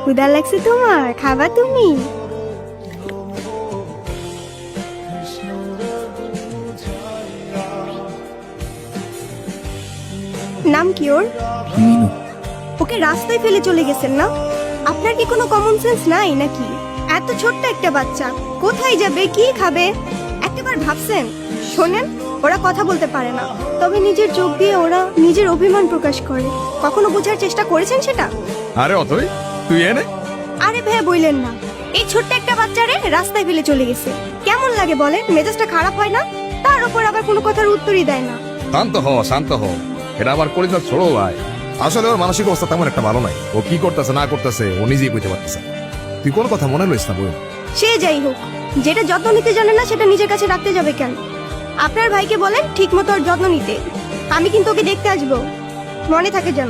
ক্ষুধা লাগছে তোমার, খাবা তুমি? নাম কি ওর? মিনু। ওকে রাস্তায় ফেলে চলে গেছেন না? আপনার কি কোনো কমন সেন্স নাই নাকি? এত ছোট্ট একটা বাচ্চা কোথায় যাবে, কি খাবে, একটাবার ভাবছেন? শোনেন, ওরা কথা বলতে পারে না, তবে নিজের চোখ দিয়ে ওরা নিজের অভিমান প্রকাশ করে। কখনো বোঝার চেষ্টা করেছেন সেটা? আরে অতই, তুই এনে। আরে ভাইয়া বইলেন না, এই ছোট্ট একটা বাচ্চারে রাস্তায় ফেলে চলে গেছে। কেমন লাগে বলেন? মেজাজটা খারাপ হয় না? তার উপর আবার কোনো কথার উত্তরই দেয় না। শান্ত হ, শান্ত হ। এটা আবার কলিজার ছোড়ো ভাই। আসলে ওর মানসিক অবস্থা তেমন একটা ভালো নাই। ও কি করতেছে না করতেছে ও নিজেই বুঝতে পারতেছে। তুই কোন কথা মনে লইস না বই। সে যাই হোক, যেটা যত্ন নিতে জানে না সেটা নিজের কাছে রাখতে যাবে কেন? আপনার ভাইকে বলেন ঠিক মতো ওর যত্ন নিতে। আমি কিন্তু ওকে দেখতে আসবো, মনে থাকে যেন।